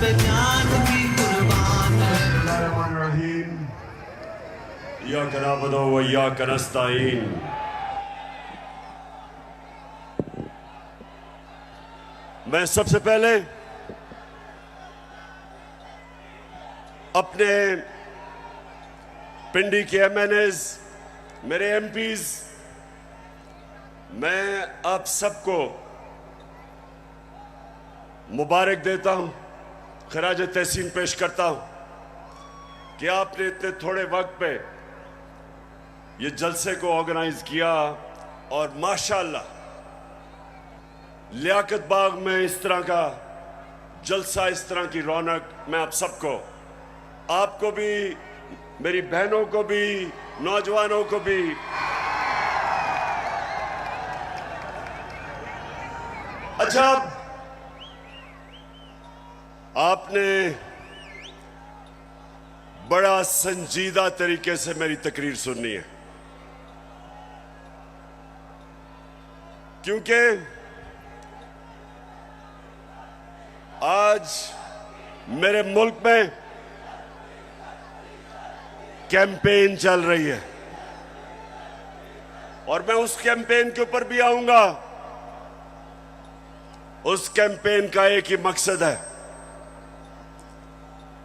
पे जान भी कुर्बान है। इय्याका नअबुदु व इय्याका नस्तईन। मैं सबसे पहले अपने पिंडी के एमएनएज, मेरे एमपीज, मैं आप सबको मुबारक देता हूं, खराज तहसीन पेश करता हूं कि आपने इतने थोड़े वक्त पे ये जलसे को ऑर्गेनाइज किया और माशाअल्लाह लियाकत बाग में इस तरह का जलसा, इस तरह की रौनक, मैं आप सबको, आपको भी, मेरी बहनों को भी, नौजवानों को भी अच्छा, आपने बड़ा संजीदा तरीके से मेरी तकरीर सुननी है, क्योंकि आज मेरे मुल्क में कैंपेन चल रही है और मैं उस कैंपेन के ऊपर भी आऊंगा। उस कैंपेन का एक ही मकसद है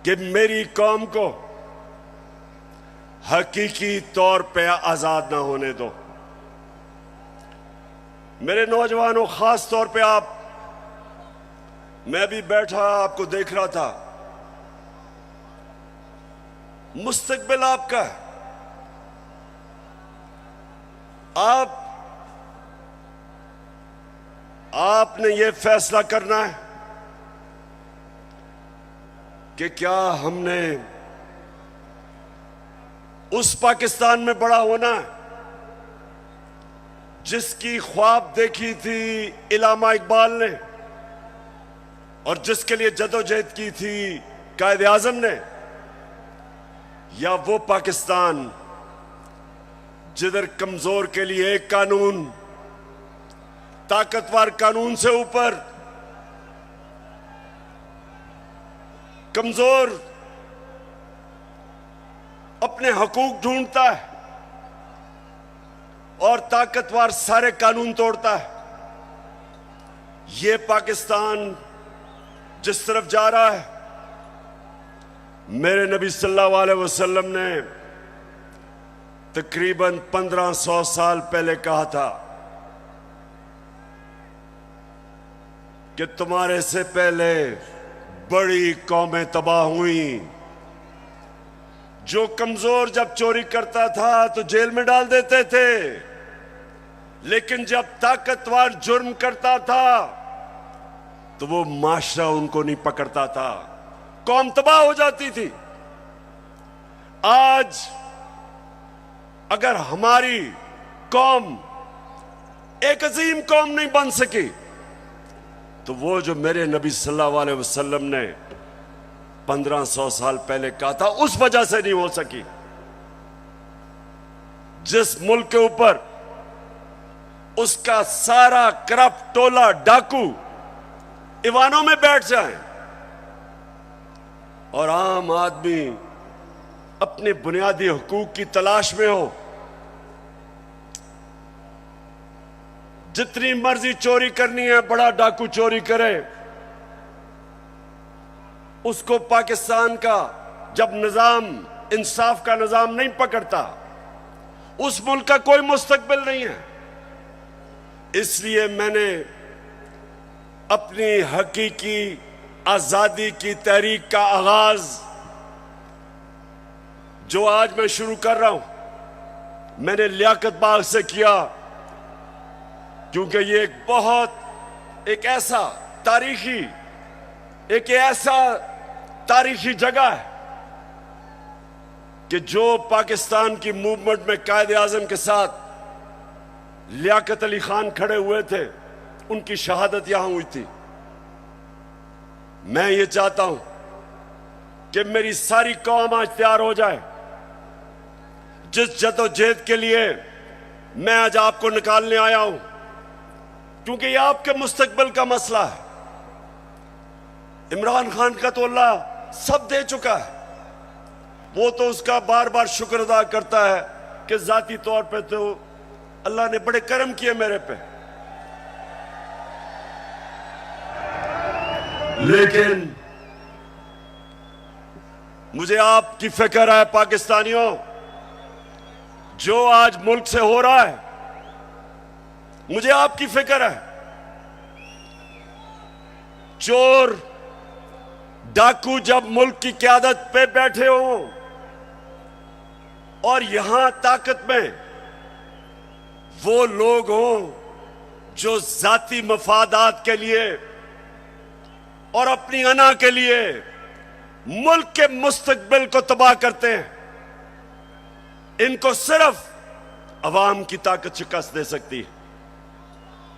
कि मेरी कौम को हकीकी तौर पे आजाद ना होने दो। मेरे नौजवानों, खास तौर पे आप, मैं भी बैठा आपको देख रहा था, मुस्तकबिल आपका है। आपने ये फैसला करना है कि क्या हमने उस पाकिस्तान में बड़ा होना है जिसकी ख्वाब देखी थी इल्लामा इकबाल ने और जिसके लिए जदोजहद की थी कायदे आजम ने, या वो पाकिस्तान जिधर कमजोर के लिए एक कानून, ताकतवर कानून से ऊपर कमजोर अपने हकूक ढूंढता है और ताकतवर सारे कानून तोड़ता है। ये पाकिस्तान जिस तरफ जा रहा है, मेरे नबी सल्लल्लाहु अलैहि वसल्लम ने तकरीबन 1500 साल पहले कहा था कि तुम्हारे से पहले बड़ी कौमें तबाह हुई। जो कमजोर जब चोरी करता था तो जेल में डाल देते थे, लेकिन जब ताकतवर जुर्म करता था तो वो माशरा उनको नहीं पकड़ता था, कौम तबाह हो जाती थी। आज अगर हमारी कौम एक अजीम कौम नहीं बन सकी तो वो जो मेरे नबी सल्लल्लाहु अलैहि वसल्लम ने 1500 साल पहले कहा था, उस वजह से नहीं हो सकी। जिस मुल्क के ऊपर उसका सारा करप्ट टोला डाकू ईवानों में बैठ जाए और आम आदमी अपने बुनियादी हुकूक की तलाश में हो, जितनी मर्जी चोरी करनी है बड़ा डाकू चोरी करे, उसको पाकिस्तान का जब निजाम, इंसाफ का निजाम नहीं पकड़ता, उस मुल्क का कोई मुस्तकबिल नहीं है। इसलिए मैंने अपनी हकीकी आजादी की तहरीक का आगाज जो आज मैं शुरू कर रहा हूं, मैंने लियाकत बाग से किया, क्योंकि ये एक ऐसा तारीखी जगह है कि जो पाकिस्तान की मूवमेंट में कायदे आजम के साथ लियाकत अली खान खड़े हुए थे, उनकी शहादत यहां हुई थी। मैं ये चाहता हूं कि मेरी सारी कौम आज तैयार हो जाए। जिस जदोजहद के लिए मैं आज आपको निकालने आया हूं, क्योंकि ये आपके मुस्तकबिल का मसला है। इमरान खान का तो अल्लाह सब दे चुका है। वो तो उसका बार बार शुक्र अदा करता है कि जाती तौर पे तो अल्लाह ने बड़े करम किए मेरे पे। लेकिन मुझे आपकी फिक्र है पाकिस्तानियों, जो आज मुल्क से हो रहा है, मुझे आपकी फिक्र है। चोर डाकू जब मुल्क की क़यादत पे बैठे हों और यहां ताकत में वो लोग हों जो जाती मफादात के लिए और अपनी अना के लिए मुल्क के मुस्तकबिल को तबाह करते हैं, इनको सिर्फ अवाम की ताकत शिकस्त दे सकती है।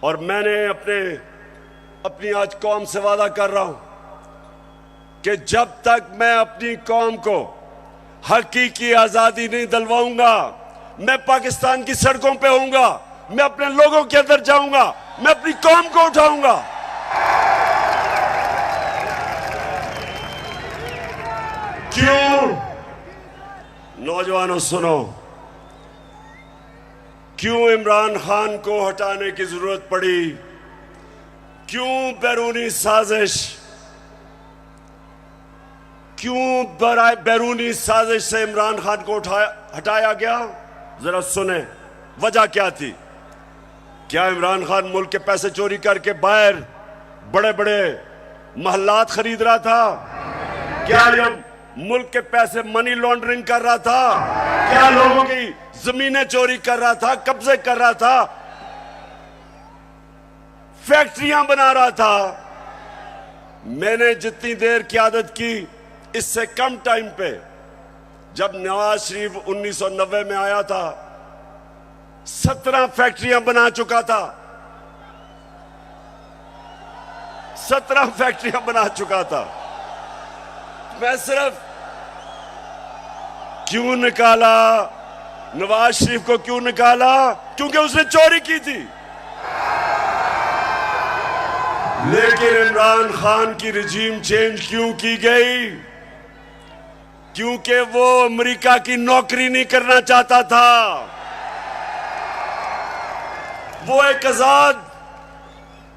और मैंने अपनी आज कौम से वादा कर रहा हूं कि जब तक मैं अपनी कौम को हकीकी आजादी नहीं दिलवाऊंगा, मैं पाकिस्तान की सड़कों पे होऊंगा, मैं अपने लोगों के अंदर जाऊंगा, मैं अपनी कौम को उठाऊंगा। क्यों? नौजवानों सुनो, क्यों इमरान खान को हटाने की जरूरत पड़ी? क्यों बैरूनी साजिश, क्यों बैरूनी साजिश से इमरान खान को हटाया गया? जरा सुने वजह क्या थी। क्या इमरान खान मुल्क के पैसे चोरी करके बाहर बड़े बड़े महल्लात खरीद रहा था? क्या ये मुल्क के पैसे मनी लॉन्ड्रिंग कर रहा था? क्या लोगों की जमीनें चोरी कर रहा था, कब्जे कर रहा था, फैक्ट्रियां बना रहा था? मैंने जितनी देर क़यादत की, इससे कम टाइम पे, जब नवाज शरीफ 1990 में आया था, 17 फैक्ट्रियां बना चुका था। 17 फैक्ट्रियां बना चुका था। मैं सिर्फ क्यों निकाला नवाज शरीफ को? क्यों निकाला? क्योंकि उसने चोरी की थी। लेकिन इमरान खान की रिजीम चेंज क्यों की गई? क्योंकि वो अमेरिका की नौकरी नहीं करना चाहता था। वो एक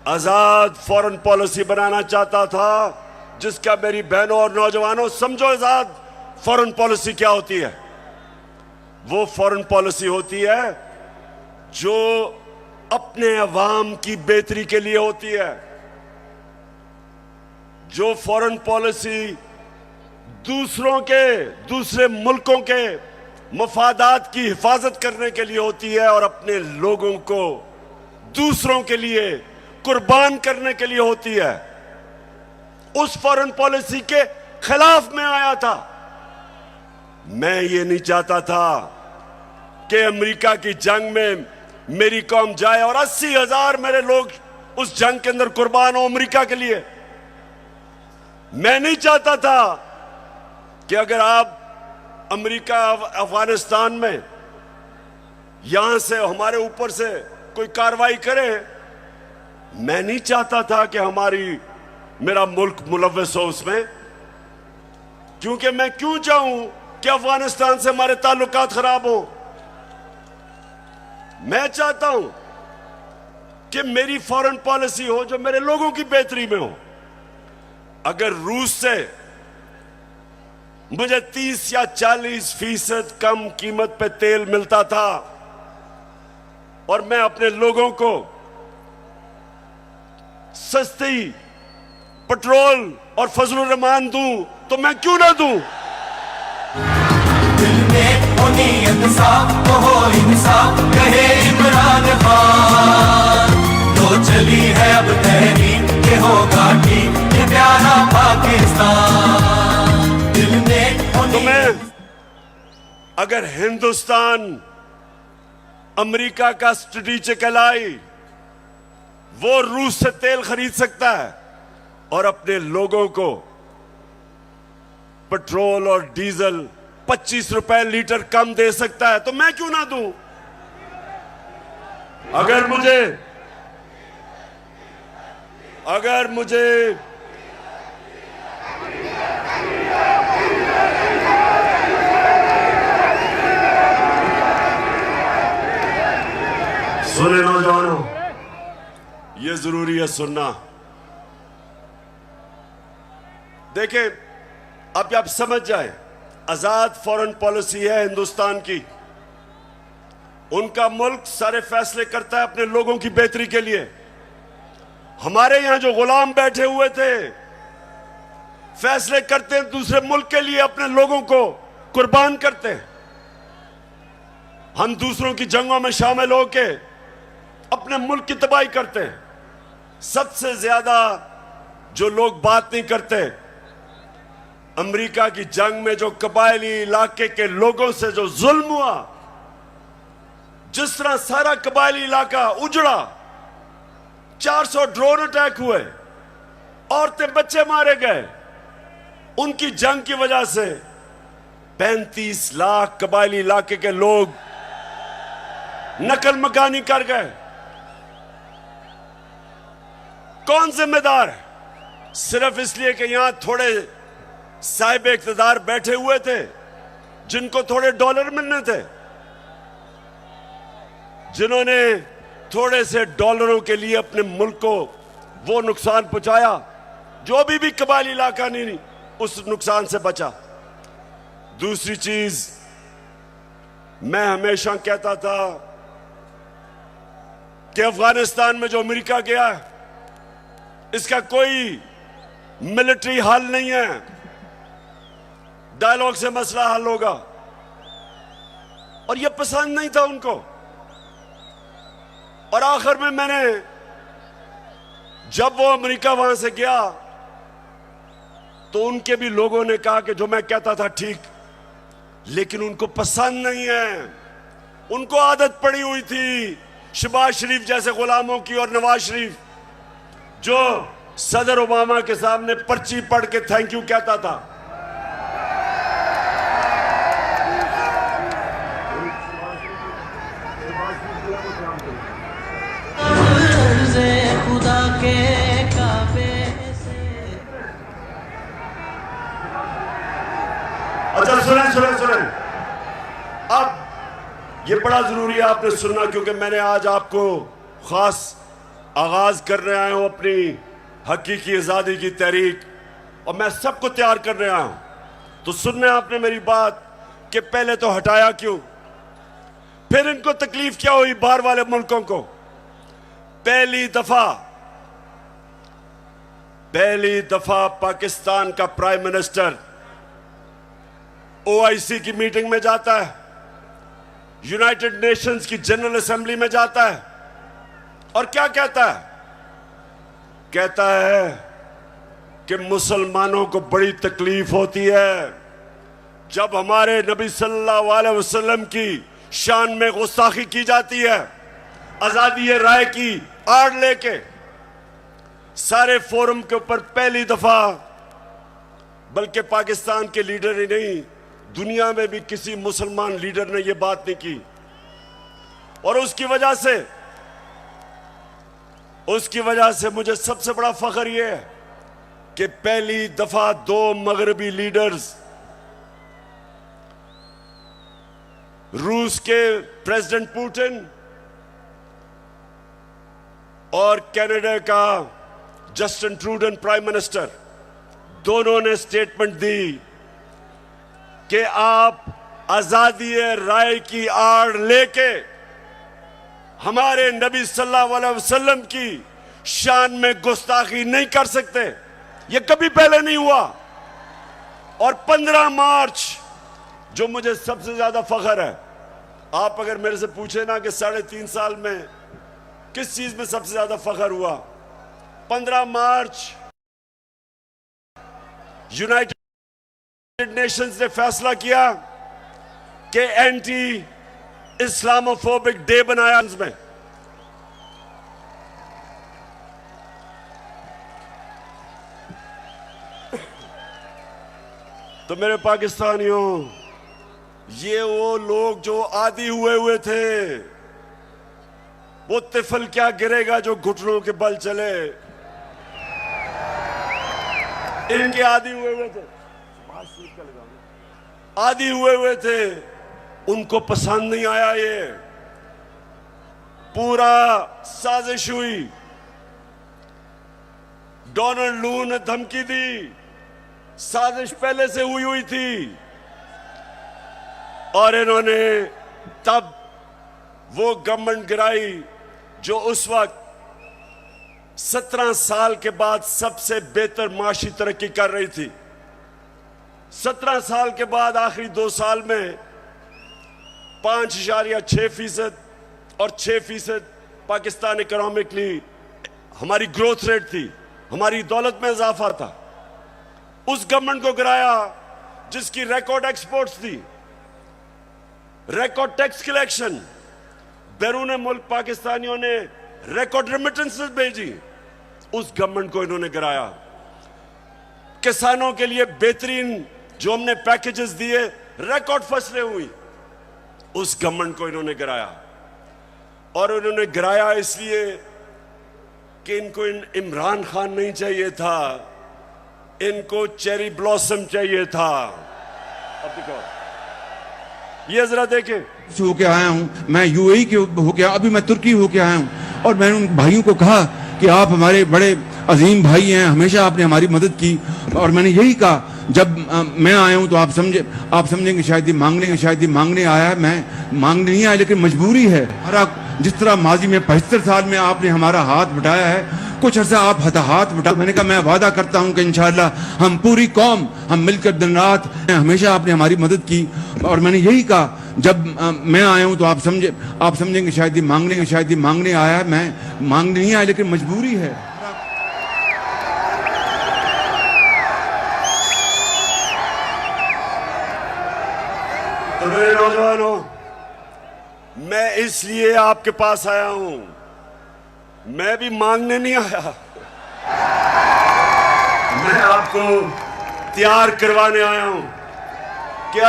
आजाद फॉरेन पॉलिसी बनाना चाहता था, जिसका मेरी बहनों और नौजवानों समझो आजाद फॉरेन पॉलिसी क्या होती है। वो फॉरेन पॉलिसी होती है जो अपने अवाम की बेहतरी के लिए होती है। जो फॉरेन पॉलिसी दूसरे मुल्कों के मफादात की हिफाजत करने के लिए होती है और अपने लोगों को दूसरों के लिए कुर्बान करने के लिए होती है, उस फॉरेन पॉलिसी के खिलाफ में आया था। मैं ये नहीं चाहता था कि अमेरिका की जंग में मेरी कौम जाए और 80,000 मेरे लोग उस जंग के अंदर कुर्बान हो अमेरिका के लिए। मैं नहीं चाहता था कि अगर आप अमेरिका अफगानिस्तान में यहां से हमारे ऊपर से कोई कार्रवाई करे, मैं नहीं चाहता था कि मेरा मुल्क मुलव्वस हो उसमें। क्योंकि मैं क्यों चाहूं कि अफगानिस्तान से हमारे ताल्लुकात खराब हो? मैं चाहता हूं कि मेरी फॉरेन पॉलिसी हो जो मेरे लोगों की बेहतरी में हो। अगर रूस से मुझे 30 या 40% कम कीमत पे तेल मिलता था और मैं अपने लोगों को सस्ती पेट्रोल और फजलुर रहमान दूं, तो मैं क्यों ना दूं? दिल में हो नीयत साफ, तो हो इंसाफ, कहे इमरान खान। तो चली है अब तहरीक, ये होगा ठीक, ये प्यारा पाकिस्तान। दिल में हो तो मैं अगर हिंदुस्तान अमेरिका का स्ट्रेटेजिक एलाई, वो रूस से तेल खरीद सकता है और अपने लोगों को पेट्रोल और डीजल 25 रुपए लीटर कम दे सकता है, तो मैं क्यों ना दूं? अगर सुने नौजवानों, ये जरूरी है सुनना। देखें, अब आप समझ जाए, आजाद फॉरेन पॉलिसी है हिंदुस्तान की। उनका मुल्क सारे फैसले करता है अपने लोगों की बेहतरी के लिए। हमारे यहां जो गुलाम बैठे हुए थे, फैसले करते हैं दूसरे मुल्क के लिए, अपने लोगों को कुर्बान करते हैं। हम दूसरों की जंगों में शामिल होके अपने मुल्क की तबाही करते हैं। सबसे ज्यादा जो लोग बात नहीं करते, अमेरिका की जंग में जो कबायली इलाके के लोगों से जो जुल्म हुआ, जिस तरह सारा कबायली इलाका उजड़ा, 400 ड्रोन अटैक हुए, औरतें बच्चे मारे गए, उनकी जंग की वजह से 35 लाख कबायली इलाके के लोग नकल मकानी कर गए। कौन जिम्मेदार है? सिर्फ इसलिए कि यहां थोड़े साहिब इख्तिदार बैठे हुए थे जिनको थोड़े डॉलर मिलने थे, जिन्होंने थोड़े से डॉलरों के लिए अपने मुल्क को वो नुकसान पहुंचाया जो अभी भी कबायली इलाका नहीं उस नुकसान से बचा। दूसरी चीज, मैं हमेशा कहता था कि अफगानिस्तान में जो अमेरिका गया है, इसका कोई मिलिट्री हल नहीं है, डायलॉग से मसला हल होगा। और यह पसंद नहीं था उनको। और आखिर में मैंने, जब वो अमेरिका वहां से गया, तो उनके भी लोगों ने कहा कि जो मैं कहता था ठीक, लेकिन उनको पसंद नहीं है। उनको आदत पड़ी हुई थी शहबाज शरीफ जैसे गुलामों की, और नवाज शरीफ जो सदर ओबामा के सामने पर्ची पढ़ के थैंक यू कहता था। खुदा के काबे से। अच्छा सुने, अब ये बड़ा जरूरी है आपने सुनना, क्योंकि मैंने आज आपको खास आगाज करने आया हूं अपनी हकीकी आजादी की तहरीक, और मैं सबको तैयार करने आया हूं। तो सुनने आपने मेरी बात कि पहले तो हटाया क्यों, फिर इनको तकलीफ क्या हुई बाहर वाले मुल्कों को। पहली दफा पाकिस्तान का प्राइम मिनिस्टर OIC की मीटिंग में जाता है, यूनाइटेड नेशंस की जनरल असेंबली में जाता है, और क्या कहता है? कहता है कि मुसलमानों को बड़ी तकलीफ होती है जब हमारे नबी सल्लल्लाहु अलैहि वसल्लम की शान में गुस्ताखी की जाती है। आजादी राय की आड़ लेके सारे फोरम के ऊपर पहली दफा, बल्कि पाकिस्तान के लीडर ही नहीं, दुनिया में भी किसी मुसलमान लीडर ने यह बात नहीं की। और उसकी वजह से मुझे सबसे बड़ा फख्र यह है कि पहली दफा 2 मगरबी लीडर्स, रूस के प्रेसिडेंट पुतिन और कनाडा का जस्टिन ट्रूडो प्राइम मिनिस्टर, दोनों ने स्टेटमेंट दी कि आप आजादी राय की आड़ लेके हमारे नबी सल्लल्लाहु अलैहि वसल्लम की शान में गुस्ताखी नहीं कर सकते। यह कभी पहले नहीं हुआ। और 15 मार्च, जो मुझे सबसे ज्यादा फख्र है, आप अगर मेरे से पूछे ना कि 3.5 साल में किस चीज में सबसे ज्यादा फख्र हुआ, 15 मार्च यूनाइटेड नेशंस ने फैसला किया कि एंटी इस्लामोफोबिक डे बनाया में। तो मेरे पाकिस्तानियों, ये वो लोग जो आदी हुए थे, वो तिफल क्या गिरेगा जो घुटनों के बल चले, इनके आदी हुए थे, आदी हुए थे, उनको पसंद नहीं आया ये। पूरा साजिश हुई। डोनाल्ड लू ने धमकी दी, साजिश पहले से हुई थी, और इन्होंने तब वो गवर्नमेंट गिराई जो उस वक्त 17 साल के बाद सबसे बेहतर माशी तरक्की कर रही थी। 17 साल के बाद आखिरी 2 साल में 5.6% और 6% पाकिस्तान इकोनॉमिकली हमारी ग्रोथ रेट थी, हमारी दौलत में इजाफा था। उस गवर्नमेंट को गिराया जिसकी रिकॉर्ड एक्सपोर्ट्स थी, रिकॉर्ड टैक्स कलेक्शन, बैरून मुल्क पाकिस्तानियों ने रिकॉर्ड रेमिटेंसेस भेजी। उस गवर्नमेंट को इन्होंने गिराया। किसानों के लिए बेहतरीन जो हमने पैकेजेस दिए, रिकॉर्ड फसलें हुई, उस गवर्नमेंट को इन्होंने गिराया। और उन्होंने गिराया इसलिए कि इनको इमरान खान नहीं चाहिए था, इनको चेरी ब्लॉसम चाहिए था। अब देखो, ये जरा देखें, होके आया हूँ मैं, यूएई के होके, अभी मैं तुर्की होके आया हूँ, और मैंने उन भाइयों को कहा कि आप हमारे बड़े अजीम भाई हैं, हमेशा आपने हमारी मदद की। और मैंने यही कहा, जब मैं आया हूँ तो आप समझेंगे शायद ये मांगने आया है। मैं मांगने नहीं आया, लेकिन मजबूरी है। हमारा जिस तरह माजी में 75 साल में आपने हमारा हाथ बटाया है, कुछ अर्सा आप हाथ बटा। मैंने कहा मैं वादा करता हूं कि इंशाअल्लाह हम पूरी कौम, हम मिलकर दिन रात, हमेशा आपने हमारी मदद की। और मैंने यही कहा, जब मैं आया हूं तो आप समझेंगे शायद ये मांगने आया है। मैं मांगने नहीं आया, लेकिन मजबूरी है। तो मेरे नौजवानों, मैं इसलिए आपके पास आया हूं, मैं भी मांगने नहीं आया, मैं आपको तैयार करवाने आया हूं कि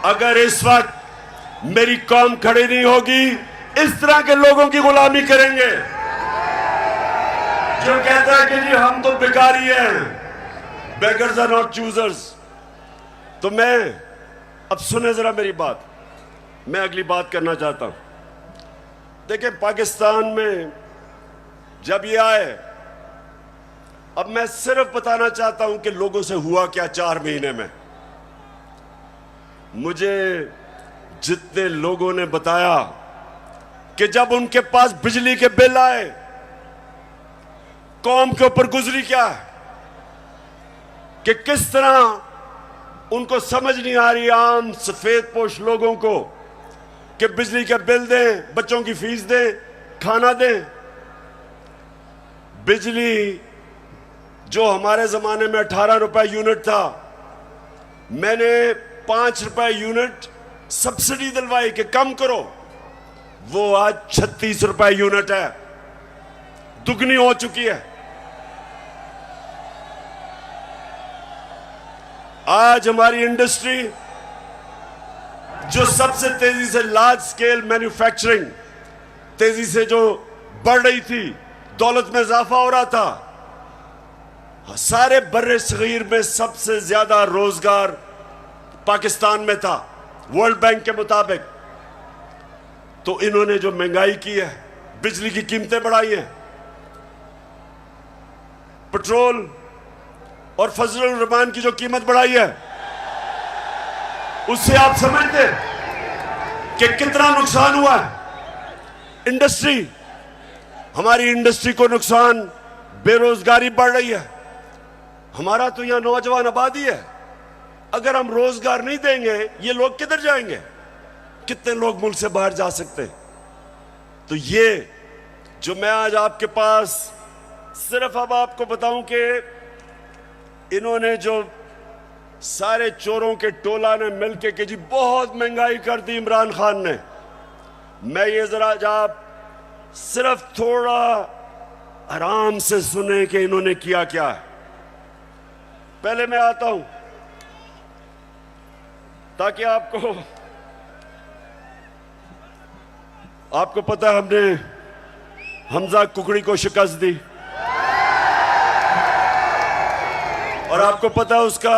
अगर इस वक्त मेरी कौम खड़ी नहीं होगी, इस तरह के लोगों की गुलामी करेंगे जो कहता है कि जी हम तो भिखारी हैं, बेगर्स आर नॉट चूजर्स। तो मैं, अब सुने जरा मेरी बात, मैं अगली बात करना चाहता हूं। देखिए, पाकिस्तान में जब ये आए, अब मैं सिर्फ बताना चाहता हूं कि लोगों से हुआ क्या 4 महीने में। मुझे जितने लोगों ने बताया कि जब उनके पास बिजली के बिल आए, कौम के ऊपर गुजरी क्या है, कि किस तरह उनको समझ नहीं आ रही, आम सफेद पोश लोगों को, कि बिजली के बिल दें, बच्चों की फीस दें, खाना दें। बिजली जो हमारे जमाने में 18 रुपए यूनिट था, मैंने 5 रुपए यूनिट सब्सिडी दिलवाई कि कम करो, वो आज 36 रुपए यूनिट है, दुगनी हो चुकी है। आज हमारी इंडस्ट्री जो सबसे तेजी से लार्ज स्केल मैन्युफैक्चरिंग तेजी से जो बढ़ रही थी, दौलत में इजाफा हो रहा था, सारे बर्रे सगीर में सबसे ज्यादा रोजगार पाकिस्तान में था वर्ल्ड बैंक के मुताबिक। तो इन्होंने जो महंगाई की है, बिजली की कीमतें बढ़ाई हैं, पेट्रोल और फजलुर रहमान की जो कीमत बढ़ाई है, उससे आप समझते कि कितना नुकसान हुआ है इंडस्ट्री, हमारी इंडस्ट्री को नुकसान, बेरोजगारी बढ़ रही है। हमारा तो यहां नौजवान आबादी है, अगर हम रोजगार नहीं देंगे ये लोग किधर जाएंगे? कितने लोग मुल्क से बाहर जा सकते हैं? तो ये जो मैं आज आपके पास सिर्फ अब आपको बताऊं कि इन्होंने जो सारे चोरों के टोला ने मिलके कि जी बहुत महंगाई कर दी इमरान खान ने, मैं ये जरा आप सिर्फ थोड़ा आराम से सुने कि इन्होंने किया क्या है। पहले मैं आता हूं ताकि आपको पता है हमने हमजा कुकड़ी को शिकस्त दी, और आपको पता है उसका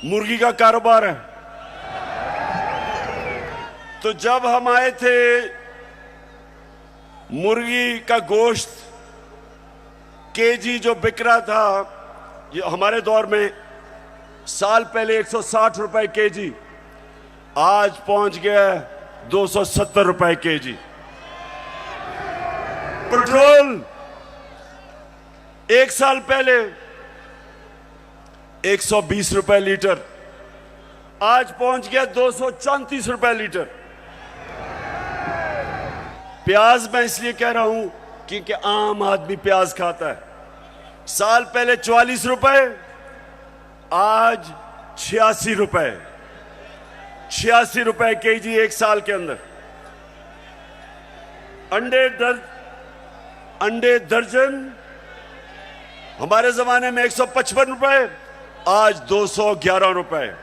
मुर्गी का कारोबार है। तो जब हम आए थे मुर्गी का गोश्त केजी जो बिक रहा था ये हमारे दौर में, साल पहले 160 रुपए केजी, आज पहुंच गया 270 रुपए केजी। पेट्रोल एक साल पहले 120 रुपए लीटर, आज पहुंच गया 234 रुपए लीटर। प्याज मैं इसलिए कह रहा हूं क्योंकि आम आदमी प्याज खाता है। साल पहले 44 रुपए, आज 86 रुपए, 86 रुपए केजी एक साल के अंदर। अंडे दर्जन हमारे जमाने में 155 रुपए, आज 211 रुपए।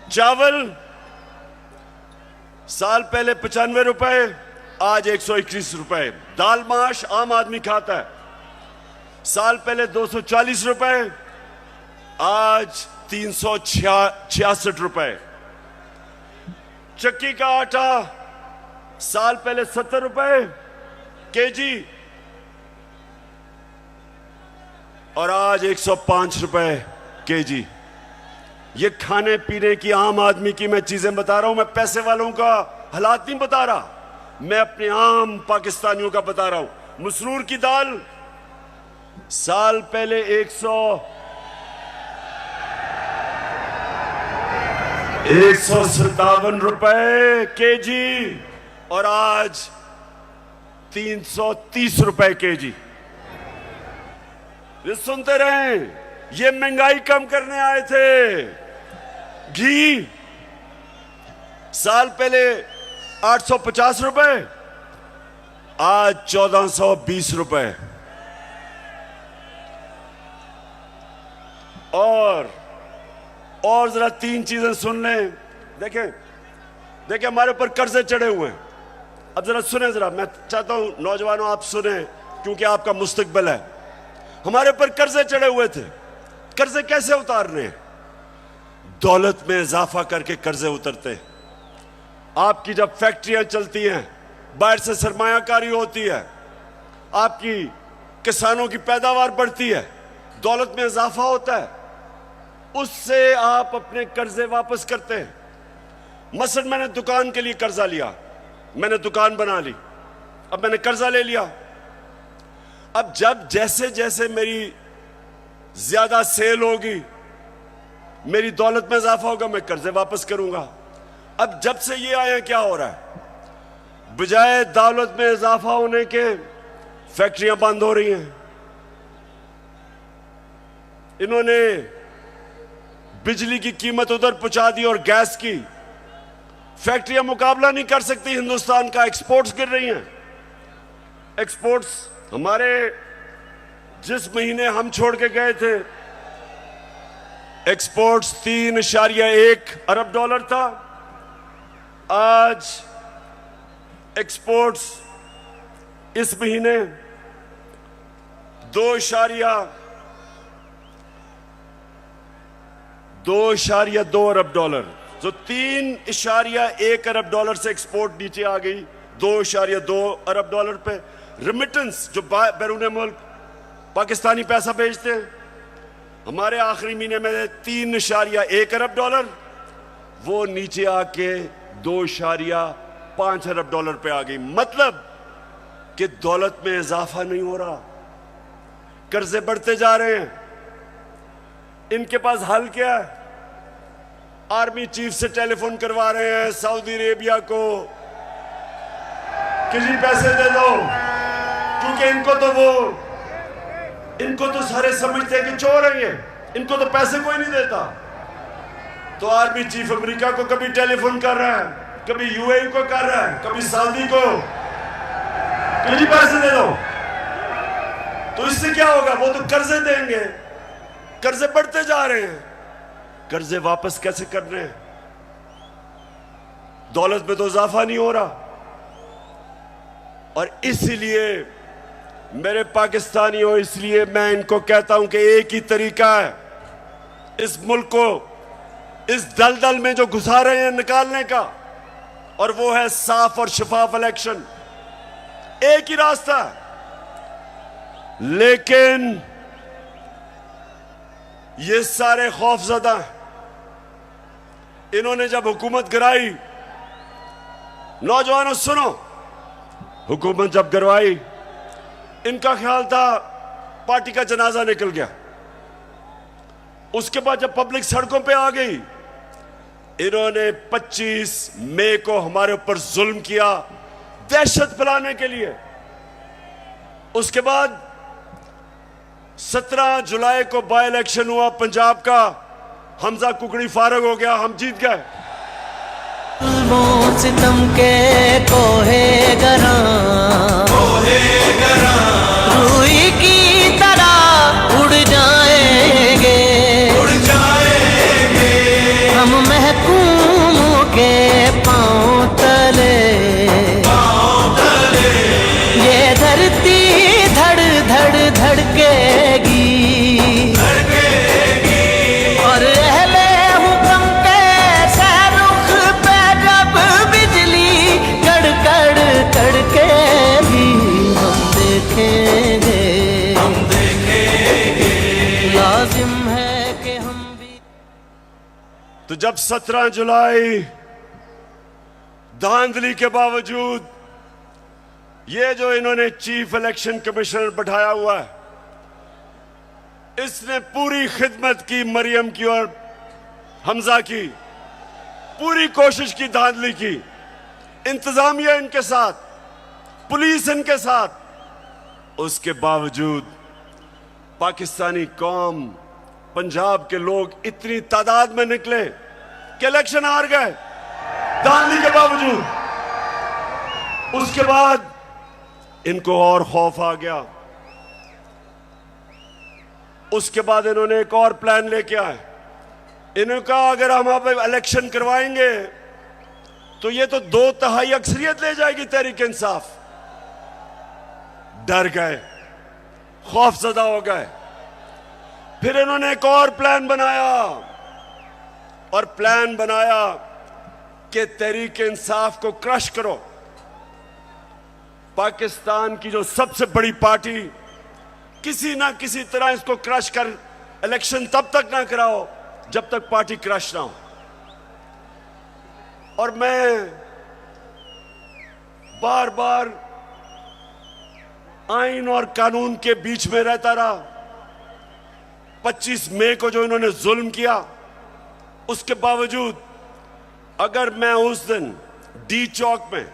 चावल साल पहले 95 रुपए, आज 121 रुपए। दाल माश आम आदमी खाता है, साल पहले 240 रुपए, आज 366 रुपए। चक्की का आटा साल पहले 70 रुपए केजी और आज 105 रुपए केजी। ये खाने पीने की आम आदमी की मैं चीजें बता रहा हूं, मैं पैसे वालों का हालात नहीं बता रहा, मैं अपने आम पाकिस्तानियों का बता रहा हूं। मसरूर की दाल साल पहले 157 रुपए केजी और आज 330 रुपए केजी। ये सुनते रहे, ये महंगाई कम करने आए थे। घी साल पहले 850 रुपए, आज 1420 रुपए। और जरा तीन चीजें सुन लें। देखें हमारे ऊपर कर्जे चढ़े हुए हैं। अब जरा सुने, जरा मैं चाहता हूं नौजवानों आप सुने क्योंकि आपका मुस्तकबिल है। हमारे ऊपर कर्जे चढ़े हुए थे। कर्जे कैसे उतारने हैं? दौलत में इजाफा करके कर्जे उतरते हैं। आपकी जब फैक्ट्रियां चलती हैं, बाहर से सरमायाकारी होती है, आपकी किसानों की पैदावार बढ़ती है, दौलत में इजाफा होता है, उससे आप अपने कर्जे वापस करते हैं। मसलन मैंने दुकान के लिए कर्जा लिया, मैंने दुकान बना ली, अब मैंने कर्जा ले लिया। अब जब जैसे जैसे मेरी ज्यादा सेल होगी, मेरी दौलत में इजाफा होगा, मैं कर्जे वापस करूंगा। अब जब से ये आया क्या हो रहा है? बजाय दौलत में इजाफा होने के फैक्ट्रियां बंद हो रही हैं। इन्होंने बिजली की कीमत उधर पहुंचा दी और गैस की। फैक्ट्रियां मुकाबला नहीं कर सकती हिंदुस्तान का, एक्सपोर्ट्स गिर रही हैं। एक्सपोर्ट्स हमारे जिस महीने हम छोड़ के गए थे, एक्सपोर्ट्स 3.1 अरब डॉलर था, आज एक्सपोर्ट्स इस महीने 2.2 अरब डॉलर, जो 3.1 अरब डॉलर से एक्सपोर्ट नीचे आ गई 2.2 अरब डॉलर पे। रिमिटेंस जो बैरून मुल्क पाकिस्तानी पैसा भेजते हैं, हमारे आखिरी महीने में 3.1 अरब डॉलर, वो नीचे आके 2.5 अरब डॉलर पे आ गई। मतलब कि दौलत में इजाफा नहीं हो रहा, कर्जे बढ़ते जा रहे हैं। इनके पास हल क्या है? आर्मी चीफ से टेलीफोन करवा रहे हैं सऊदी अरेबिया को कि जी पैसे दे दो, क्योंकि इनको तो सारे समझते हैं कि चोर है ये, इनको तो पैसे कोई नहीं देता। तो आर्मी चीफ अमेरिका को कभी टेलीफोन कर रहा है, कभी यूएई को कर रहा है, कभी सऊदी को कि जी पैसे दे दो। तो इससे क्या होगा? वो तो कर्जे देंगे, कर्जे बढ़ते जा रहे हैं। कर्जे वापस कैसे कर रहे हैं? दौलत में तो इजाफा नहीं हो रहा। और इसलिए मेरे पाकिस्तानियों, इसलिए मैं इनको कहता हूं कि एक ही तरीका है इस मुल्क को इस दलदल में जो घुसा रहे हैं निकालने का, और वो है साफ और शफाफ इलेक्शन। एक ही रास्ता है। लेकिन ये सारे खौफजदा हैं। इन्होंने जब हुकूमत गिराई, नौजवानों सुनो, हुकूमत जब गिरवाई, इनका ख्याल था पार्टी का जनाजा निकल गया। उसके बाद जब पब्लिक सड़कों पे आ गई, इन्होंने 25 मई को हमारे ऊपर जुल्म किया दहशत फैलाने के लिए। उसके बाद 17 जुलाई को बाई इलेक्शन हुआ पंजाब का, हमजा कुकड़ी फारग हो गया, हम जीत गए। सितम के कोहे गरा रूई की तरह उड़ जाएंगे हम महकूमों के पांव तले। ये धरती धड़ धड़ धड़केगी और अहले हुक्म के सहरुख पे जब बिजली कड़कड़ कड़केगी हम देखेंगे लाजिम है कि हम भी। तो जब 17 जुलाई धांधली के बावजूद ये जो इन्होंने चीफ इलेक्शन कमिश्नर बैठाया हुआ है, इसने पूरी खिदमत की मरियम की और हमजा की, पूरी कोशिश की, धांधली की, इंतजामिया इनके साथ, पुलिस इनके साथ। उसके बावजूद पाकिस्तानी कौम, पंजाब के लोग इतनी तादाद में निकले कि इलेक्शन हार गए धांधली के बावजूद। उसके बाद इनको और खौफ आ गया। उसके बाद इन्होंने एक और प्लान लेके आए। इन्होंने कहा अगर हम अब इलेक्शन करवाएंगे तो ये तो 2/3 अक्सरियत ले जाएगी तहरीक इंसाफ। डर गए, खौफजदा हो गए। फिर इन्होंने एक और प्लान बनाया, और प्लान बनाया कि तहरीक इंसाफ को क्रश करो। पाकिस्तान की जो सबसे बड़ी पार्टी, किसी ना किसी तरह इसको क्रश कर इलेक्शन तब तक ना कराओ जब तक पार्टी क्रश ना हो। और मैं बार बार आइन और कानून के बीच में रहता रहा। 25 मई को जो इन्होंने जुल्म किया, उसके बावजूद अगर मैं उस दिन डी चौक में,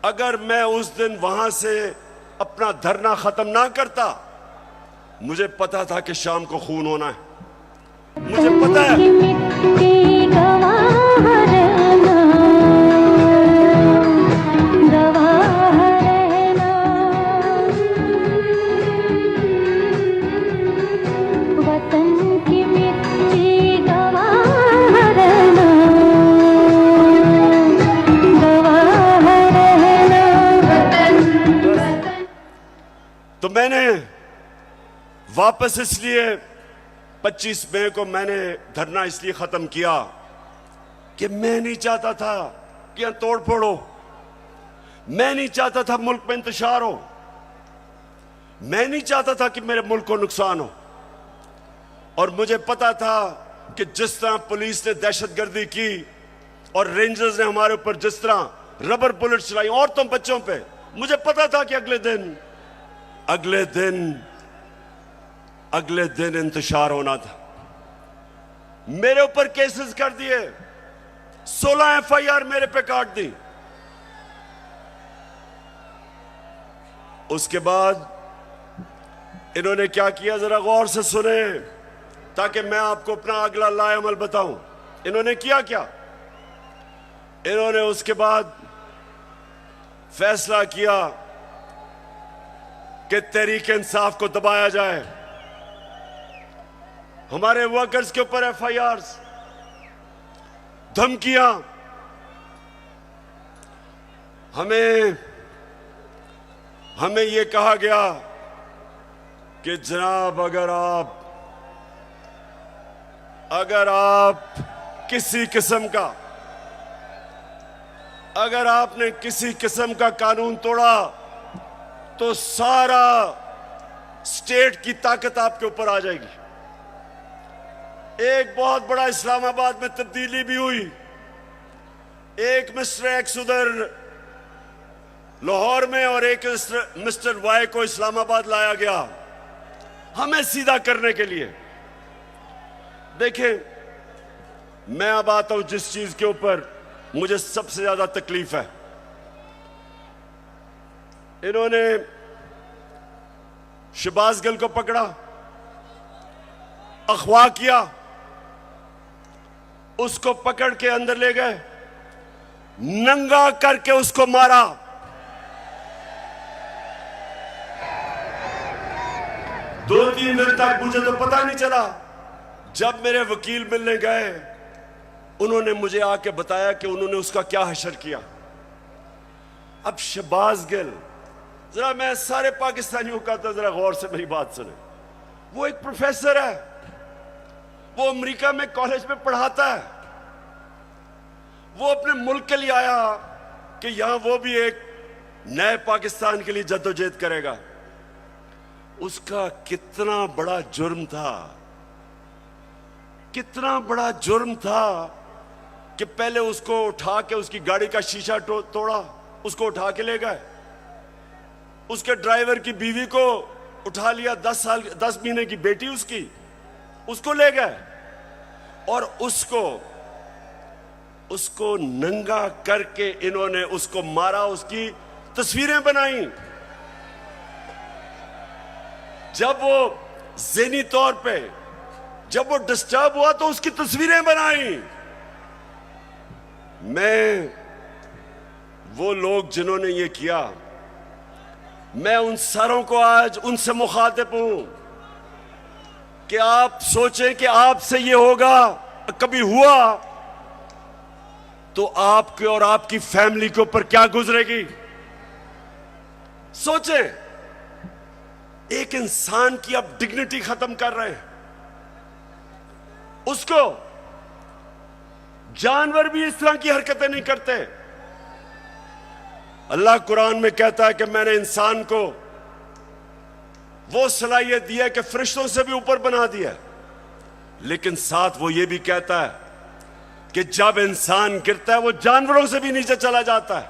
अगर मैं उस दिन वहां से अपना धरना खत्म ना करता, मुझे पता था कि शाम को खून होना है। मुझे पता है तो मैंने वापस इसलिए 25 मई को मैंने धरना इसलिए खत्म किया कि मैं नहीं चाहता था कि यहां तोड़ फोड़ हो, मैं नहीं चाहता था मुल्क में इंतशार हो, मैं नहीं चाहता था कि मेरे मुल्क को नुकसान हो। और मुझे पता था कि जिस तरह पुलिस ने दहशतगर्दी की और रेंजर्स ने हमारे ऊपर जिस तरह रबर बुलेट चलाई औरतों बच्चों पे, मुझे पता था कि अगले दिन इंतशार होना था। मेरे ऊपर केसेस कर दिए, 16 FIR मेरे पे काट दी। उसके बाद इन्होंने क्या किया, जरा गौर से सुने ताकि मैं आपको अपना अगला लाएअमल बताऊं। इन्होंने किया क्या? इन्होंने उसके बाद फैसला किया कि तहरीक इंसाफ को दबाया जाए। हमारे वर्कर्स के ऊपर FIRs, धमकियां, हमें यह कहा गया कि जनाब अगर आप किसी किस्म का अगर आपने किसी किस्म का कानून तोड़ा तो सारा स्टेट की ताकत आपके ऊपर आ जाएगी। एक बहुत बड़ा इस्लामाबाद में तब्दीली भी हुई। एक मिस्टर एक्स उधर लाहौर में और एक मिस्टर वाई को इस्लामाबाद लाया गया हमें सीधा करने के लिए। देखें, मैं अब आता हूं जिस चीज के ऊपर मुझे सबसे ज्यादा तकलीफ है। इन्होंने शहबाज गिल को पकड़ा, अगवा किया, उसको पकड़ के अंदर ले गए, नंगा करके उसको मारा। दो तीन दिन तक मुझे तो पता नहीं चला। जब मेरे वकील मिलने गए, उन्होंने मुझे आके बताया कि उन्होंने उसका क्या हशर किया। अब शहबाज गिल, जरा मैं सारे पाकिस्तानियों का तो जरा गौर से मेरी बात सुने। वो एक प्रोफेसर है, वो अमेरिका में कॉलेज में पढ़ाता है। वो अपने मुल्क के लिए आया कि यहां वो भी एक नए पाकिस्तान के लिए जद्दोजहद करेगा। उसका कितना बड़ा जुर्म था, कितना बड़ा जुर्म था कि पहले उसको उठा के उसकी गाड़ी का शीशा तोड़ा, उसको उठा के ले गए। उसके ड्राइवर की बीवी को उठा लिया, 10 महीने की बेटी उसकी, उसको ले गए और उसको नंगा करके इन्होंने उसको मारा, उसकी तस्वीरें बनाई। जब वो ज़हनी तौर पे जब वो डिस्टर्ब हुआ तो उसकी तस्वीरें बनाई। मैं वो लोग जिन्होंने ये किया, मैं उन सारों को आज उनसे मुखातिब हूं कि आप सोचें कि आपसे ये होगा, कभी हुआ तो आपके और आपकी फैमिली के ऊपर क्या गुजरेगी। सोचें, एक इंसान की आप डिग्निटी खत्म कर रहे हैं। उसको जानवर भी इस तरह की हरकतें नहीं करते। अल्लाह कुरान में कहता है कि मैंने इंसान को वो सलाहियत दी है कि फरिश्तों से भी ऊपर बना दिया, लेकिन साथ वो ये भी कहता है कि जब इंसान गिरता है वो जानवरों से भी नीचे चला जाता है।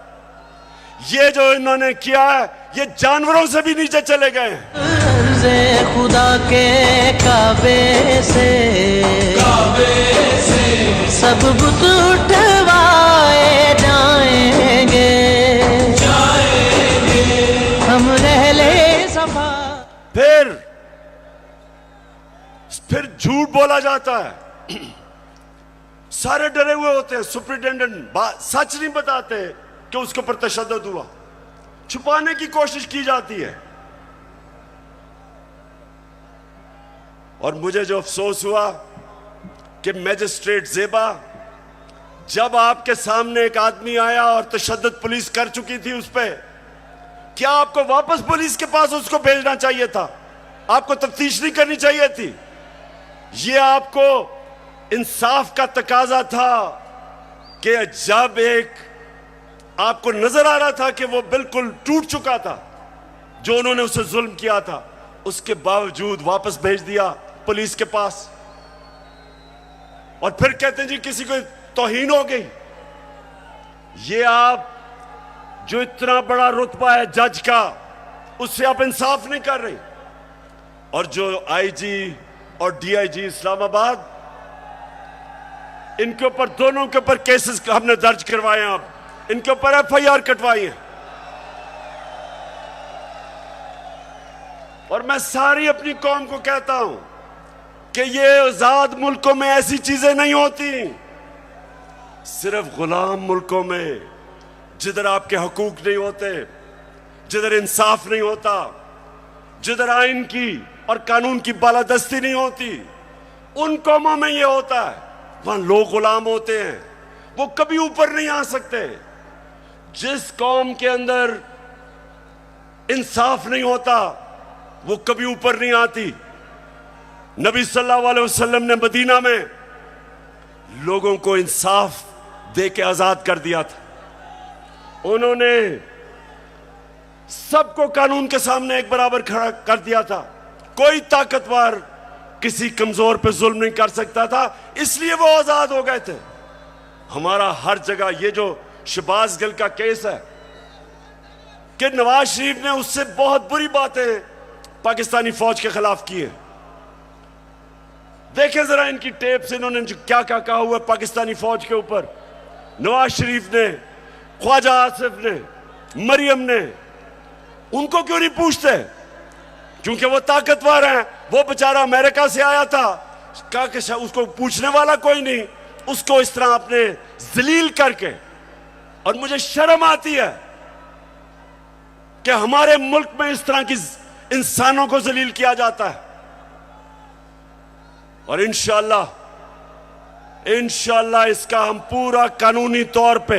ये जो इन्होंने किया है, ये जानवरों से भी नीचे चले गए हैं। खुदा के काबे से सब बुत उठवाए जाएंगे, हम रहले सफा। फिर झूठ बोला जाता है। सारे डरे हुए होते हैं। सुपरिटेंडेंट सच नहीं बताते कि उसके ऊपर तशद्दुद हुआ, छुपाने की कोशिश की जाती है। और मुझे जो अफसोस हुआ कि मैजिस्ट्रेट ज़ेबा, जब आपके सामने एक आदमी आया और तशद्दुद पुलिस कर चुकी थी उस पर, क्या आपको वापस पुलिस के पास उसको भेजना चाहिए था? आपको तफ्तीश नहीं करनी चाहिए थी? ये आपको इंसाफ का तकाजा था कि जब एक आपको नजर आ रहा था कि वो बिल्कुल टूट चुका था, जो उन्होंने उसे जुल्म किया था, उसके बावजूद वापस भेज दिया पुलिस के पास। और फिर कहते हैं जी किसी को तौहीन हो गई। ये आप जो इतना बड़ा रुतबा है जज का, उससे आप इंसाफ नहीं कर रहे। और जो आईजी और डीआईजी इस्लामाबाद, इनके ऊपर, दोनों के ऊपर केसेस हमने दर्ज करवाए हैं, आप इनके ऊपर एफआईआर कटवाई है। और मैं सारी अपनी कौम को कहता हूं कि ये आजाद मुल्कों में ऐसी चीजें नहीं होती। सिर्फ गुलाम मुल्कों में, जिधर आपके हकूक नहीं होते, जिधर इंसाफ नहीं होता, जिधर आइन की और कानून की बालादस्ती नहीं होती, उन कौमों में ये होता है। वहां लोग गुलाम होते हैं, वो कभी ऊपर नहीं आ सकते। जिस कौम के अंदर इंसाफ नहीं होता, वो कभी ऊपर नहीं आती। नबी सल्लल्लाहु अलैहि वसल्लम ने मदीना में लोगों को इंसाफ दे के आजाद कर दिया था। उन्होंने सबको कानून के सामने एक बराबर खड़ा कर दिया था। कोई ताकतवर किसी कमजोर पे जुल्म नहीं कर सकता था, इसलिए वो आजाद हो गए थे। हमारा हर जगह ये जो शहबाज गिल का केस है कि नवाज शरीफ ने उससे बहुत बुरी बातें पाकिस्तानी फौज के खिलाफ की है। देखें जरा इनकी टेप से इन्होंने जो क्या क्या कहा हुआ है पाकिस्तानी फौज के ऊपर। नवाज शरीफ ने, ख्वाजा आसिफ ने, मरियम ने, उनको क्यों नहीं पूछते? क्योंकि वो ताकतवर हैं। वो बेचारा अमेरिका से आया था, कहा कि उसको पूछने वाला कोई नहीं, उसको इस तरह आपने जलील करके। और मुझे शर्म आती है कि हमारे मुल्क में इस तरह की इंसानों को जलील किया जाता है। और इंशाअल्लाह इसका हम पूरा कानूनी तौर पे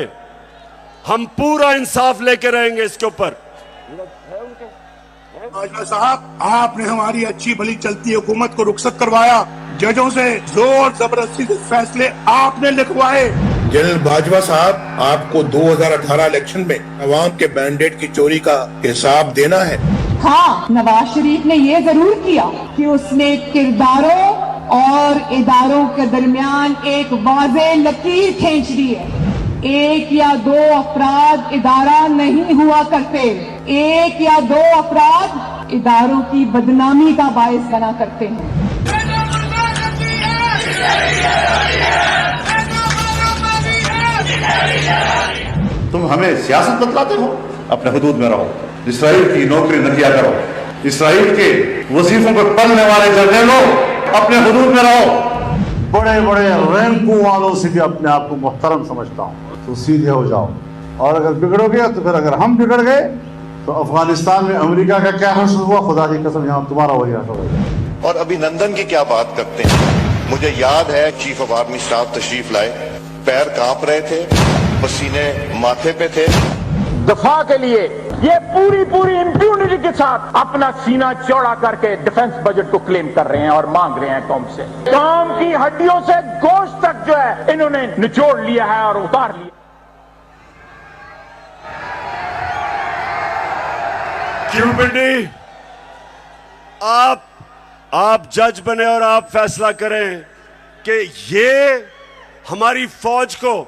हम पूरा इंसाफ लेके रहेंगे इसके ऊपर। बाजवा साहब, आपने हमारी अच्छी भली चलती हुकूमत को रुखसत करवाया, जजों से जोर जबरदस्ती से फैसले आपने लिखवाए। जनरल बाजवा साहब, आपको 2018 इलेक्शन में अवाम के मैंडेट की चोरी का हिसाब देना है। हाँ, नवाज शरीफ ने ये जरूर किया कि उसने किरदारों और इदारों के दरमियान एक वाज़ेह लकीर खींच दी है। एक या दो अफराद इदारा नहीं हुआ करते, एक या दो अफराद इदारों की बदनामी का बायस बना करते हैं। तुम हमें सियासत बतलाते हो, अपने हुदूद में रहो। इसराइल की नौकरी न किया करो। इसराइल के वजीफों पर पलने वाले जर्नलों, अपने हुदूद में रहो। बड़े बड़े रैंकों वालों से भी अपने आप को मुहतरम समझता हूँ, तो सीधे हो जाओ। और अगर बिगड़ोगे तो फिर अगर हम बिगड़ गए तो अफगानिस्तान में अमेरिका का क्या हश्र हुआ, खुदा की कसम यहाँ तुम्हारा वही हश्र होगा। और अभिनंदन की क्या बात करते हैं। मुझे याद है चीफ ऑफ आर्मी स्टाफ तशरीफ लाए, पैर कांप रहे थे, पसीने माथे पे थे। दफा के लिए ये पूरी इंप्यूनिटी के साथ अपना सीना चौड़ा करके डिफेंस बजट को क्लेम कर रहे हैं और मांग रहे हैं कौम से। कौम की हड्डियों से गोश्त तक जो है इन्होंने निचोड़ लिया है और उतार लिया। क्यों पिंडी, आप जज बने और आप फैसला करें कि ये हमारी फौज को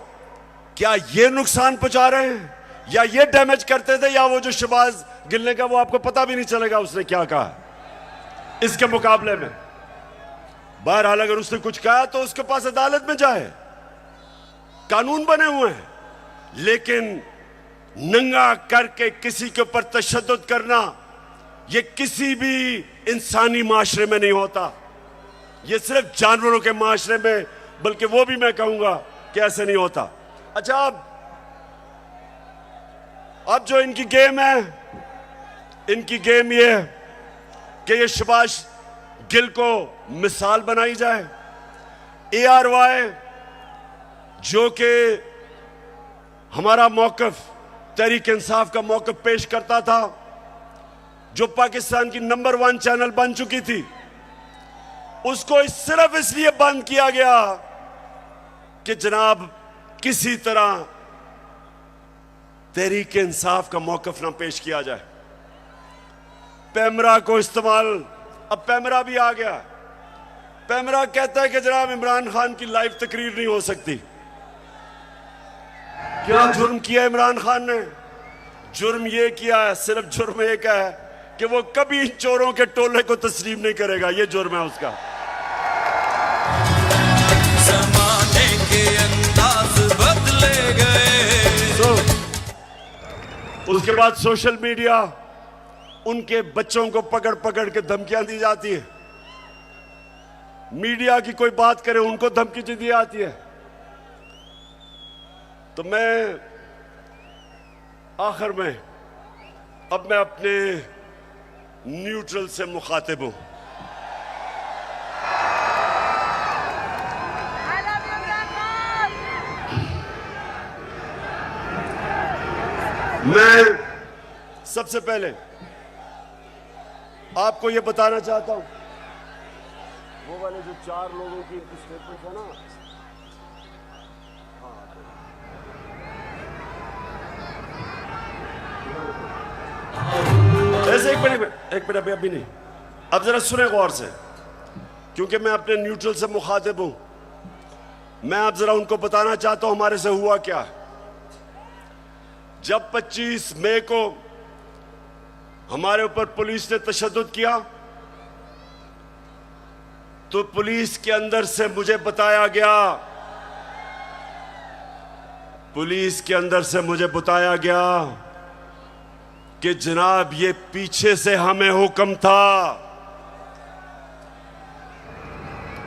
क्या ये नुकसान पहुंचा रहे हैं या ये डैमेज करते थे, या वो जो शहबाज गिल ने का वो आपको पता भी नहीं चलेगा उसने क्या कहा इसके मुकाबले में। बहरहाल अगर उसने कुछ कहा तो उसके पास अदालत में जाए, कानून बने हुए हैं। लेकिन नंगा करके किसी के ऊपर तशद्दुद करना ये किसी भी इंसानी माशरे में नहीं होता, ये सिर्फ जानवरों के माशरे में, बल्कि वो भी मैं कहूंगा कि ऐसे नहीं होता। अच्छा, अब जो इनकी गेम है, इनकी गेम ये है कि ये शहबाज गिल को मिसाल बनाई जाए। ARY जो कि हमारा मौकफ, तहरीक इंसाफ का मौकफ पेश करता था, जो पाकिस्तान की नंबर 1 चैनल बन चुकी थी, उसको सिर्फ इसलिए बंद किया गया कि जनाब किसी तरह तहरीक इंसाफ का मौकफ ना पेश किया जाए। पैमरा को इस्तेमाल, अब पैमरा भी आ गया। पैमरा कहता है कि जनाब इमरान खान की लाइव तकरीर नहीं हो सकती। क्या जुर्म किया इमरान खान ने? जुर्म ये किया है, सिर्फ जुर्म एक है कि वो कभी इन चोरों के टोले को तस्लीम नहीं करेगा। ये जुर्म है उसका। जमाने के अंदाज बदले गए। उसके बाद सोशल मीडिया, उनके बच्चों को पकड़ पकड़ के धमकियां दी जाती है। मीडिया की कोई बात करे उनको धमकी दी जाती है। तो मैं आखिर में अब मैं अपने न्यूट्रल से मुखातिब हूं। मैं सबसे पहले आपको यह बताना चाहता हूं, वो वाले जो 4 लोगों की इनकी स्टेटमेंट है ना, एक मिनट अभी नहीं, अब जरा सुने गौर से, क्योंकि मैं अपने न्यूट्रल से मुखातिब हूं। मैं अब जरा उनको बताना चाहता हूं हमारे से हुआ क्या। जब 25 मई को हमारे ऊपर पुलिस ने तशद्दुद किया, तो पुलिस के अंदर से मुझे बताया गया कि जनाब ये पीछे से हमें हुक्म था,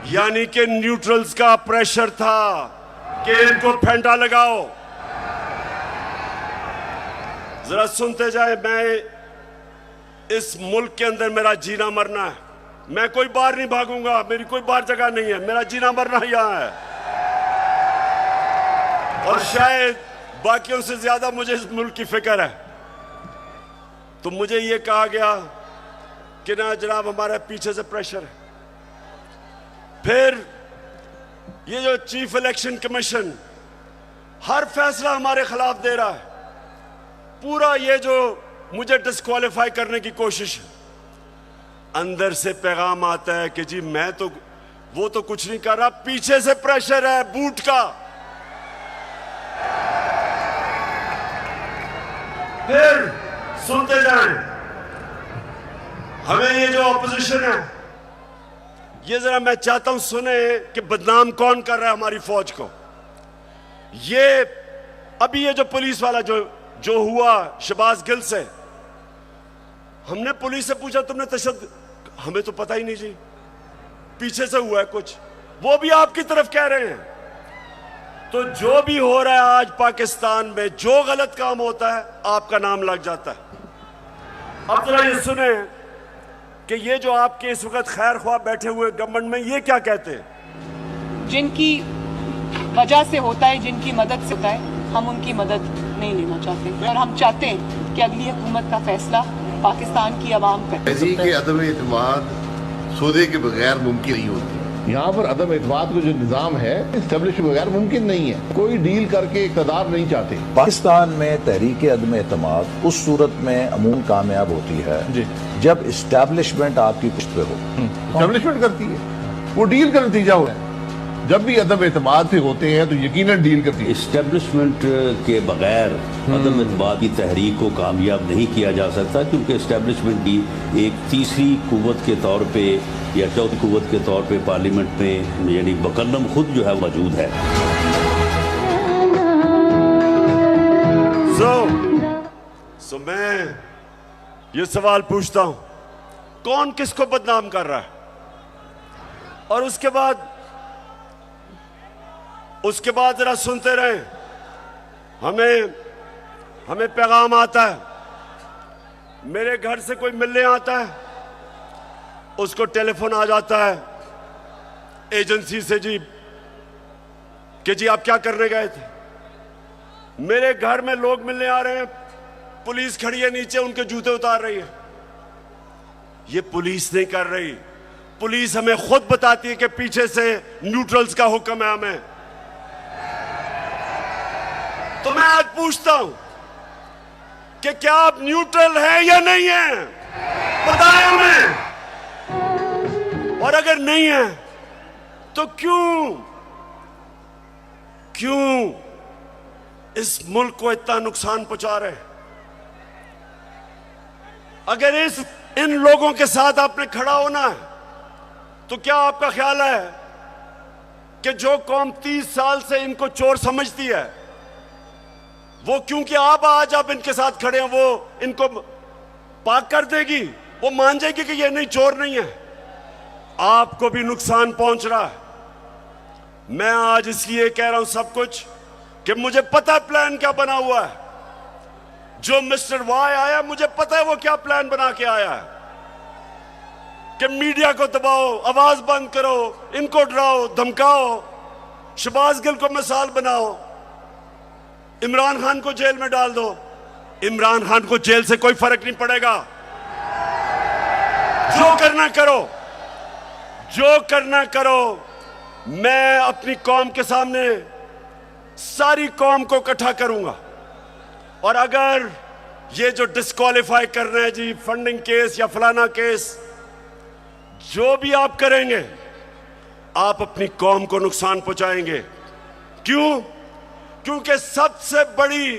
यानी कि न्यूट्रल्स का प्रेशर था कि इनको फेंटा लगाओ। जरा सुनते जाए, मैं इस मुल्क के अंदर मेरा जीना मरना है, मैं कोई बाहर नहीं भागूंगा, मेरी कोई बाहर जगह नहीं है, मेरा जीना मरना यहां है। और शायद बाकियों से ज्यादा मुझे इस मुल्क की फिक्र है। तो मुझे यह कहा गया कि ना जनाब हमारे पीछे से प्रेशर है। फिर ये जो चीफ इलेक्शन कमीशन हर फैसला हमारे खिलाफ दे रहा है, पूरा ये जो मुझे डिस्क्वालीफाई करने की कोशिश है, अंदर से पैगाम आता है कि जी मैं तो वो तो कुछ नहीं कर रहा, पीछे से प्रेशर है बूट का। फिर सुनते जाएं, हमें ये जो ऑपोजिशन है, ये जरा मैं चाहता हूं सुने कि बदनाम कौन कर रहा है हमारी फौज को। ये अभी ये जो पुलिस वाला जो हुआ शहबाज गिल से, हमने पुलिस से पूछा तुमने तशद्दुद, हमें तो पता ही नहीं जी, पीछे से हुआ है कुछ, वो भी आपकी तरफ कह रहे हैं। तो जो भी हो रहा है आज पाकिस्तान में, जो गलत काम होता है आपका नाम लग जाता है। अब जरा ये सुने कि ये जो आपके इस वक्त खैर ख्वाह बैठे हुए गवर्नमेंट में, ये क्या कहते हैं। जिनकी वजह से होता है, जिनकी मदद से होता है, हम उनकी मदद नहीं लेना चाहते और हम चाहते हैं कि अगली हुकूमत का फैसला पाकिस्तान की आवाम करे। तहरीक अदम एतमाद सौदे के बगैर मुमकिन नहीं होती। यहाँ पर अदम एतमाद का जो निज़ाम है इस्टेब्लिश के बगैर मुमकिन नहीं है। कोई डील करके इक़्तिदार नहीं चाहते। पाकिस्तान में तहरीक अदम एतमाद उस सूरत में अमूमन कामयाब होती है जी, जब इस्टेब्लिशमेंट आपकी पुश्त पे हो। इस्टेब्लिशमेंट करती है, वो डील का नतीजा हो है। जब भी अदम एतमाद से होते हैं तो यकीनन डील करती है। इस्टेब्लिशमेंट के बगैर अदम एतमाद की तहरीक को कामयाब नहीं किया जा सकता, क्योंकि इस्टेब्लिशमेंट भी एक तीसरी कुव्वत के तौर पे या चौथी कुव्वत के तौर पे पार्लियामेंट में यानी मुकल्लम खुद जो है मौजूद है। सो मैं ये सवाल पूछता हूं, कौन किसको बदनाम कर रहा है। और उसके बाद जरा सुनते रहे, हमें पैगाम आता है, मेरे घर से कोई मिलने आता है, उसको टेलीफोन आ जाता है एजेंसी से जी कि जी आप क्या करने गए थे। मेरे घर में लोग मिलने आ रहे हैं, पुलिस खड़ी है नीचे, उनके जूते उतार रही है। ये पुलिस नहीं कर रही, पुलिस हमें खुद बताती है कि पीछे से न्यूट्रल्स का हुक्म है हमें। तो मैं आज पूछता हूं कि क्या आप न्यूट्रल हैं या नहीं हैं, बताएं हमें। और अगर नहीं है तो क्यों इस मुल्क को इतना नुकसान पहुंचा रहे हैं। अगर इन लोगों के साथ आपने खड़ा होना है, तो क्या आपका ख्याल है कि जो कौम 30 साल से इनको चोर समझती है, वो क्योंकि आज आप इनके साथ खड़े हैं, वो इनको पाक कर देगी, वो मान जाएगी कि ये नहीं, चोर नहीं है। आपको भी नुकसान पहुंच रहा है। मैं आज इसलिए कह रहा हूं सब कुछ कि मुझे पता है प्लान क्या बना हुआ है। जो मिस्टर वाई आया, मुझे पता है वो क्या प्लान बना के आया है कि मीडिया को दबाओ, आवाज बंद करो, इनको डराओ धमकाओ, शहबाज गिल को मिसाल बनाओ, इमरान खान को जेल में डाल दो। इमरान खान को जेल से कोई फर्क नहीं पड़ेगा। जो करना करो, जो करना करो। मैं अपनी कौम के सामने सारी कौम को इकट्ठा करूंगा, और अगर ये जो डिस्क्वालीफाई कर रहे हैं जी, फंडिंग केस या फलाना केस, जो भी आप करेंगे आप अपनी कौम को नुकसान पहुंचाएंगे। क्यों? क्योंकि सबसे बड़ी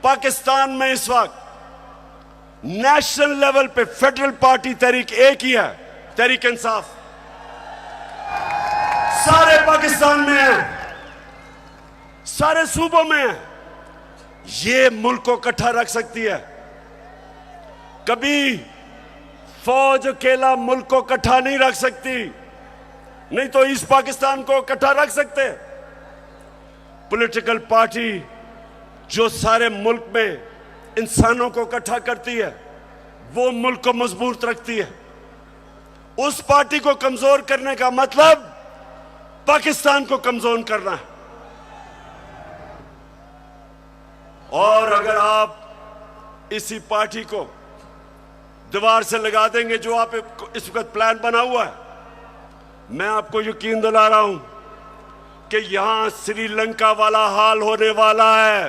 पाकिस्तान में इस वक्त नेशनल लेवल पे फेडरल पार्टी तहरीक एक ही है, तहरीक इंसाफ। सारे पाकिस्तान में है, सारे सूबों में है। ये मुल्क को इकट्ठा रख सकती है। कभी फौज अकेला मुल्क को इकट्ठा नहीं रख सकती, नहीं तो ईस्ट पाकिस्तान को इकट्ठा रख सकते। पॉलिटिकल पार्टी जो सारे मुल्क में इंसानों को इकट्ठा करती है, वो मुल्क को मजबूत रखती है। उस पार्टी को कमजोर करने का मतलब पाकिस्तान को कमजोर करना है। और अगर आप इसी पार्टी को दीवार से लगा देंगे, जो आप इस वक्त प्लान बना हुआ है, मैं आपको यकीन दिला रहा हूं कि यहां श्रीलंका वाला हाल होने वाला है।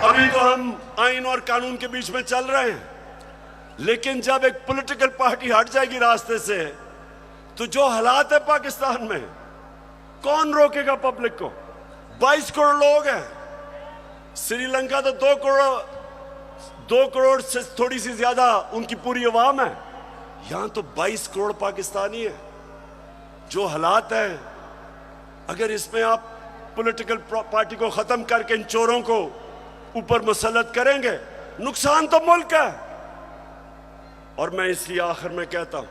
अभी तो हम आइन और कानून के बीच में चल रहे हैं, लेकिन जब एक पॉलिटिकल पार्टी हट जाएगी रास्ते से, तो जो हालात है पाकिस्तान में, कौन रोकेगा पब्लिक को? 22 करोड़ लोग हैं। श्रीलंका तो 2 करोड़ से थोड़ी सी ज्यादा उनकी पूरी आवाम है। यहां तो 22 करोड़ पाकिस्तानी है। जो हालात हैं, अगर इसमें आप पॉलिटिकल पार्टी को खत्म करके इन चोरों को ऊपर मुसल्लत करेंगे, नुकसान तो मुल्क है। और मैं इसलिए आखिर में कहता हूं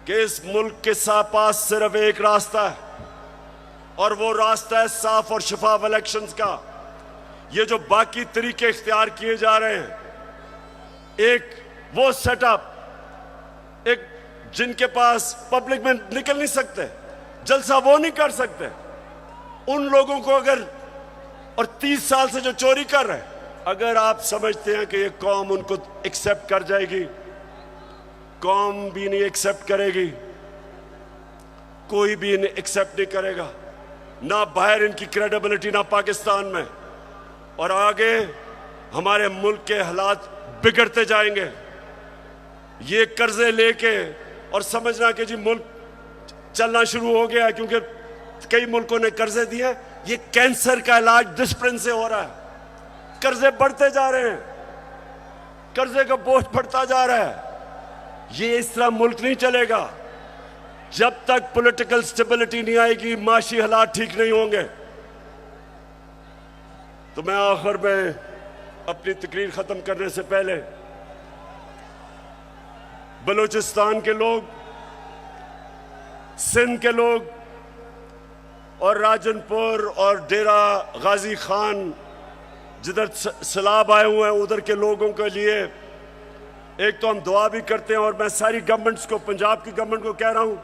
कि इस मुल्क के पास सिर्फ एक रास्ता है, और वो रास्ता है साफ और शफाफ इलेक्शंस का। ये जो बाकी तरीके इख्तियार किए जा रहे हैं, एक वो सेटअप, एक जिनके पास पब्लिक में निकल नहीं सकते, जलसा वो नहीं कर सकते, उन लोगों को अगर, और 30 साल से जो चोरी कर रहे हैं, अगर आप समझते हैं कि ये कौम उनको एक्सेप्ट कर जाएगी, कौम भी नहीं एक्सेप्ट करेगी, कोई भी इन्हें एक्सेप्ट नहीं करेगा, ना बाहर इनकी क्रेडिबिलिटी, ना पाकिस्तान में। और आगे हमारे मुल्क के हालात बिगड़ते जाएंगे। ये कर्जे लेके और समझना कि जी मुल्क चलना शुरू हो गया, क्योंकि कई मुल्कों ने कर्जे दिए। ये कैंसर का इलाज डिस्प्रिन से हो रहा है। कर्जे बढ़ते जा रहे हैं, कर्जे का बोझ बढ़ता जा रहा है। ये इस तरह मुल्क नहीं चलेगा। जब तक पॉलिटिकल स्टेबिलिटी नहीं आएगी, माशी हालात ठीक नहीं होंगे। तो मैं आखिर में अपनी तकरीर खत्म करने से पहले बलूचिस्तान के लोग, सिंध के लोग और राजनपुर और डेरा गाजी खान जिधर सैलाब आए हुए हैं, उधर के लोगों के लिए एक तो हम दुआ भी करते हैं, और मैं सारी गवर्नमेंट्स को, पंजाब की गवर्नमेंट को कह रहा हूं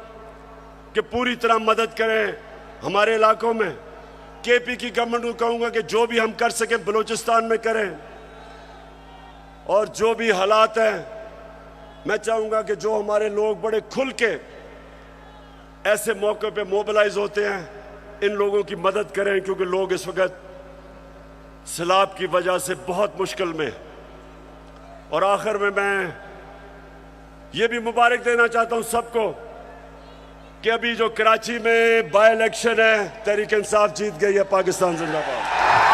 कि पूरी तरह मदद करें हमारे इलाकों में। केपी की गवर्नमेंट को कहूंगा कि जो भी हम कर सकें बलूचिस्तान में करें, और जो भी हालात हैं, मैं चाहूंगा कि जो हमारे लोग बड़े खुल के ऐसे मौके पे मोबिलाइज होते हैं, इन लोगों की मदद करें, क्योंकि लोग इस वक्त सैलाब की वजह से बहुत मुश्किल में। और आखिर में मैं ये भी मुबारक देना चाहता हूं सबको कि अभी जो कराची में बाय इलेक्शन है, तहरीक इंसाफ जीत गई है। पाकिस्तान जिंदाबाद।